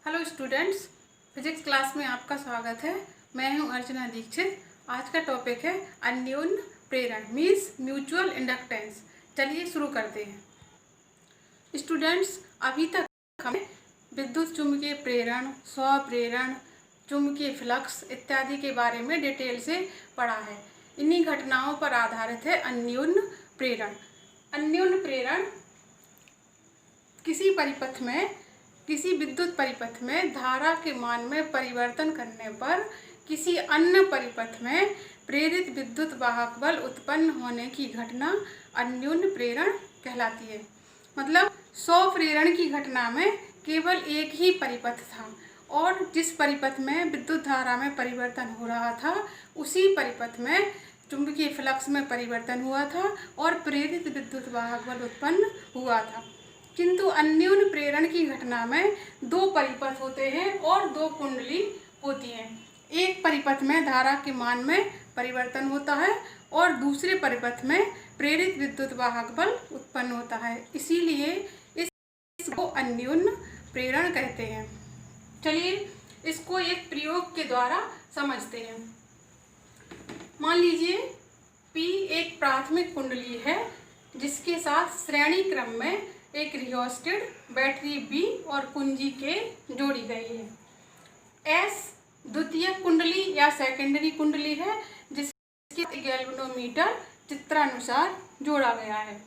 Hello students, physics class में आपका स्वागत है। मैं हूं अर्चना दीक्षित। आज का टॉपिक है अन्योन्य प्रेरण मीन्स म्यूचुअल इंडक्टेंस। चलिए शुरू करते हैं। स्टूडेंट्स, अभी तक हमें विद्युत चुम्बकीय प्रेरण, स्वप्रेरण, चुम्बकीय फ्लक्स इत्यादि के बारे में डिटेल से पढ़ा है। इन्हीं घटनाओं पर आधारित है अन्योन्य प्रेरण। अन्योन्य प्रेरण किसी विद्युत परिपथ में धारा के मान में परिवर्तन करने पर किसी अन्य परिपथ में प्रेरित विद्युत वाहक बल उत्पन्न होने की घटना अन्योन्य प्रेरण कहलाती है। मतलब स्वप्रेरण की घटना में केवल एक ही परिपथ था और जिस परिपथ में विद्युत धारा में परिवर्तन हो रहा था उसी परिपथ में चुंबकीय फ्लक्स में परिवर्तन हुआ था और प्रेरित विद्युत वाहक बल उत्पन्न हुआ था। किंतु अन्योन्य प्रेरण की घटना में दो परिपथ होते हैं और दो कुंडली होती हैं। एक परिपथ में धारा के मान में परिवर्तन होता है और दूसरे परिपथ में प्रेरित विद्युत वाहक बल उत्पन्न होता है, इसीलिए इसको अन्योन्य प्रेरण कहते हैं। चलिए इसको एक प्रयोग के द्वारा समझते हैं। मान लीजिए P एक प्राथमिक कुंडली है जिसके साथ श्रेणी क्रम में एक रियोस्टेट, बैटरी B और कुंजी K जोड़ी गई है। S द्वितीयक कुंडली या सेकेंडरी कुंडली है जिसके गैल्वेनोमीटर चित्रानुसार जोड़ा गया है।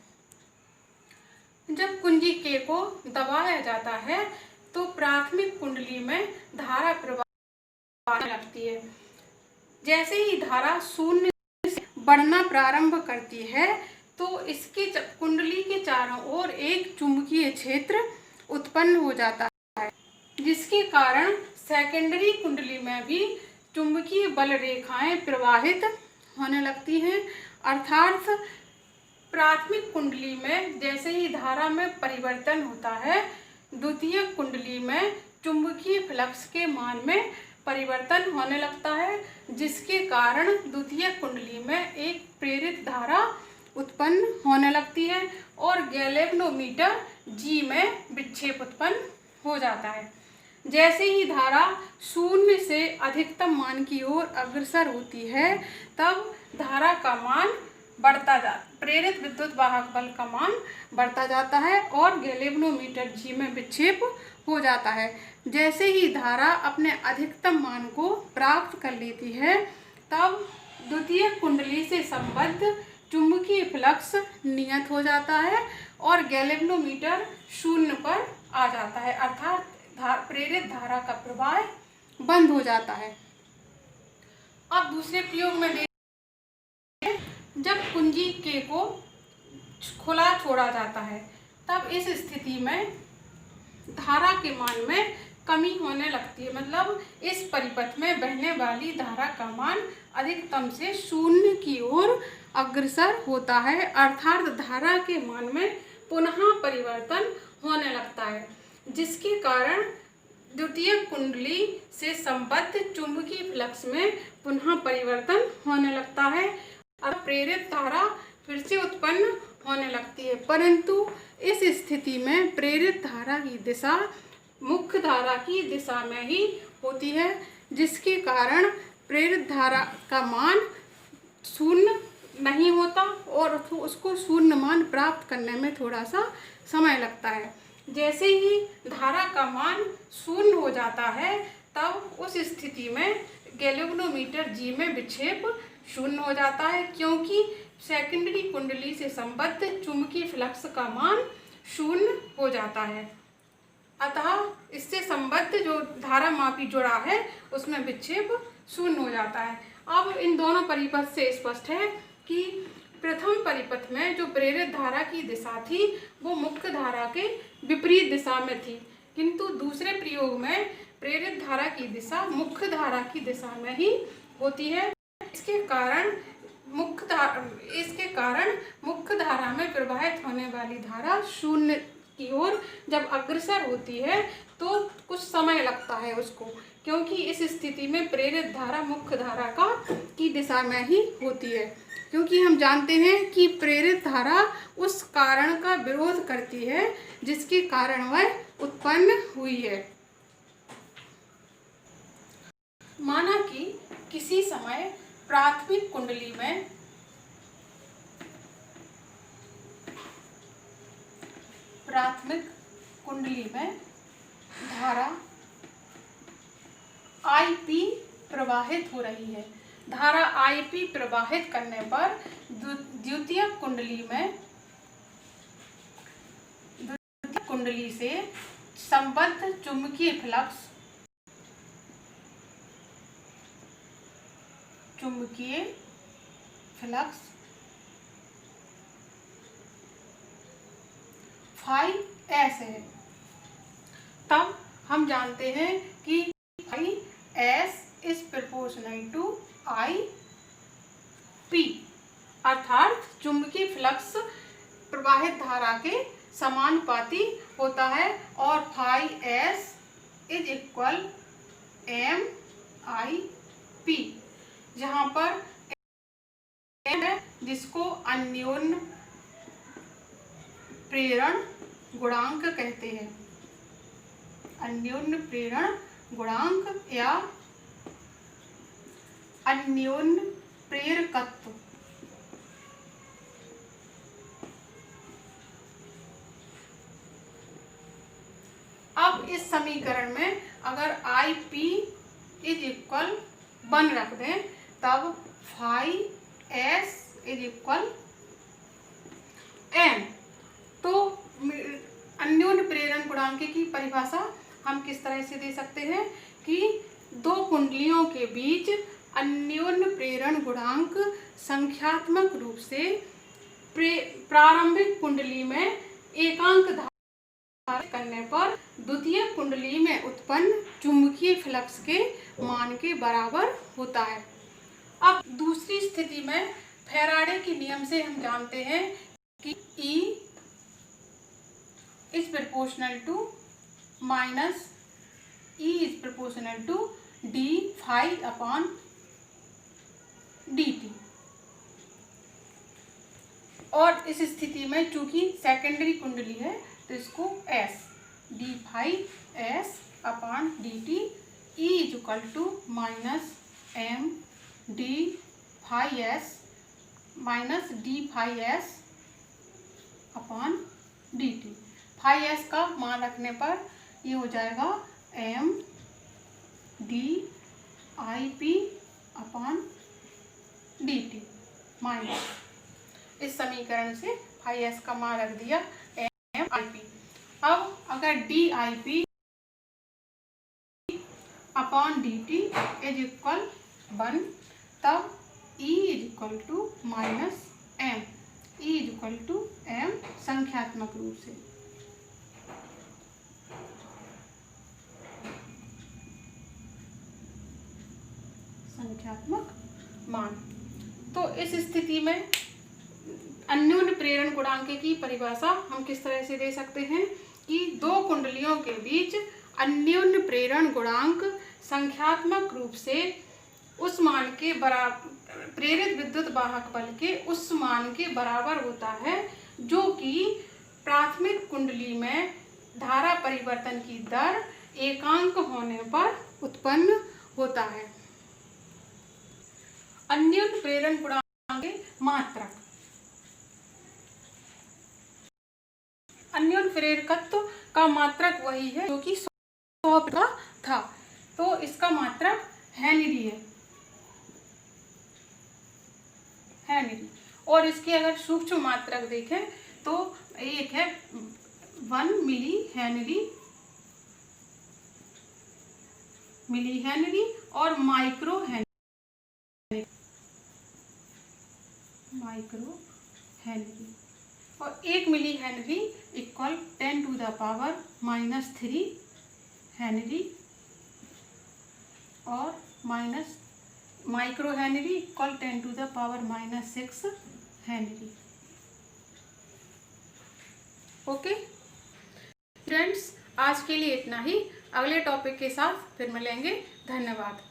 जब कुंजी K को दबाया जाता है तो प्राथमिक कुंडली में धारा प्रवाह लगती है। जैसे ही धारा शून्य से बढ़ना प्रारंभ करती है तो इसके कुंडली के चारों ओर एक चुंबकीय क्षेत्र उत्पन्न हो जाता है, जिसके कारण सेकेंडरी कुंडली में भी चुंबकीय बल रेखाएं प्रवाहित होने लगती हैं। अर्थात प्राथमिक कुंडली में जैसे ही धारा में परिवर्तन होता है, द्वितीयक कुंडली में चुंबकीय फ्लक्स के मान में परिवर्तन होने लगता है, जिसके कारण द्वितीयक कुंडली में एक प्रेरित धारा उत्पन्न होने लगती है और गैल्वेनोमीटर G में विक्षेप उत्पन्न हो जाता है। जैसे ही धारा शून्य से अधिकतम मान की ओर अग्रसर होती है तब धारा का मान प्रेरित विद्युत वाहक बल का मान बढ़ता जाता है और गैल्वेनोमीटर G में विक्षेप हो जाता है। जैसे ही धारा अपने अधिकतम मान को प्राप्त कर लेती है तब द्वितीय कुंडली से संबद्ध चुंबकीय फ्लक्स नियत हो जाता है और गैल्वेनोमीटर शून्य पर आ जाता है, अर्थात प्रेरित धारा का प्रवाह बंद हो जाता है। अब दूसरे प्रयोग में देखिए, जब कुंजी K को खुला छोड़ा जाता है तब इस स्थिति में धारा के मान में कमी होने लगती है। मतलब इस परिपथ में बहने वाली धारा का मान अधिकतम से शून्य की ओर अग्रसर होता है, अर्थात धारा के मान में पुनः परिवर्तन होने लगता है, जिसके कारण द्वितीय कुंडली से संबद्ध चुंबकीय फ्लक्स में पुनः परिवर्तन होने लगता है और प्रेरित धारा फिर से उत्पन्न होने लगती है। परंतु इस स्थिति में प्रेरित धारा की दिशा मुख्य धारा की दिशा में ही होती है, जिसके कारण प्रेरित धारा का मान शून्य नहीं होता और उसको शून्य मान प्राप्त करने में थोड़ा सा समय लगता है। जैसे ही धारा का मान शून्य हो जाता है तब उस स्थिति में गैल्वेनोमीटर G में विक्षेप शून्य हो जाता है, क्योंकि सेकेंडरी कुंडली से संबद्ध चुंबकीय फ्लक्स का मान शून्य हो जाता है। अतः इससे संबद्ध जो धारा मापी जुड़ा है उसमें विक्षेप शून्य हो जाता है। अब इन दोनों परिपथ से स्पष्ट है कि प्रथम परिपथ में जो प्रेरित धारा की दिशा थी वो मुख्य धारा के विपरीत दिशा में थी, किंतु दूसरे प्रयोग में प्रेरित धारा की दिशा मुख्य धारा की दिशा में ही होती है। इसके कारण मुख्य धारा में प्रवाहित होने वाली धारा शून्य की ओर जब अग्रसर होती है तो कुछ समय लगता है उसको, क्योंकि इस स्थिति में प्रेरित धारा मुख्य धारा की दिशा में ही होती है। क्योंकि हम जानते हैं कि प्रेरित धारा उस कारण का विरोध करती है जिसके कारण वह उत्पन्न हुई है। माना कि किसी समय प्राथमिक कुंडली में धारा IP प्रवाहित हो रही है। धारा IP प्रवाहित करने पर द्वितीयक कुंडली से संबद्ध चुंबकीय फ्लक्स फाई S है। तब हम जानते हैं कि phi S is proportional to IP, अर्थात चुंबकीय फ्लक्स प्रवाहित धारा के समानुपाती होता है और phi S is equal MIP, जहाँ पर M है जिसको अन्योन्य प्रेरण गुणांक कहते हैं। अन्योन्य प्रेरण गुणांक या अन्योन्य प्रेरकत्व। अब इस समीकरण में अगर IP इज इक्वल 1 रख दें तब phi S is equal M। तो अन्योन्य प्रेरण गुणांक की परिभाषा हम किस तरह से दे सकते हैं कि दो कुंडलियों के बीच अन्योन्य प्रेरण गुणांक संख्यात्मक रूप से प्रारंभिक कुंडली में एकांक धारा करने पर द्वितीय कुंडली में उत्पन्न चुंबकीय फ्लक्स के मान के बराबर होता है। अब दूसरी स्थिति में फैराडे के नियम से हम जानते हैं कि E is proportional to minus E is proportional to d phi upon dt, और इस स्थिति में चूंकि सेकेंडरी कुंडली है तो इसको S d phi S upon dt E is equal to minus M d phi S minus d phi S upon dt। Phi S का मान रखने पर ये हो जाएगा M d IP upon dt minus, इस समीकरण से फाई S का मान रख दिया M IP। अब अगर d IP upon dt is equal 1 तब E is equal to minus M, E is equal to M संख्यात्मक रूप से। संख्यात्मक मान। तो इस स्थिति में अन्योन्य प्रेरण गुणांक की परिभाषा हम किस तरह से दे सकते हैं कि दो कुंडलियों के बीच अन्योन्य प्रेरण गुणांक संख्यात्मक रूप से उस मान के बराबर प्रेरित विद्युत वाहक बल के उस मान के बराबर होता है जो कि प्राथमिक कुंडली में धारा परिवर्तन की दर एकांक होने पर उत्पन्न होता है। अन्योन्य प्रेरण गुणांक के मात्रक। अन्योन्य प्रेरकत्व का मात्रक वही है जो कि 100 का था, तो इसका मात्रक हेनरी है, हेनरी। और इसकी अगर सूक्ष्म मात्रक देखें तो एक है 1 मिली हेनरी और माइक्रो हेनरी। और 1 milli henry equal 10 to the power -3 henry और minus micro henry equal 10 to the power -6 henry. Okay friends, आज के लिए इतना ही। अगले टॉपिक के साथ फिर मिलेंगे। धन्यवाद।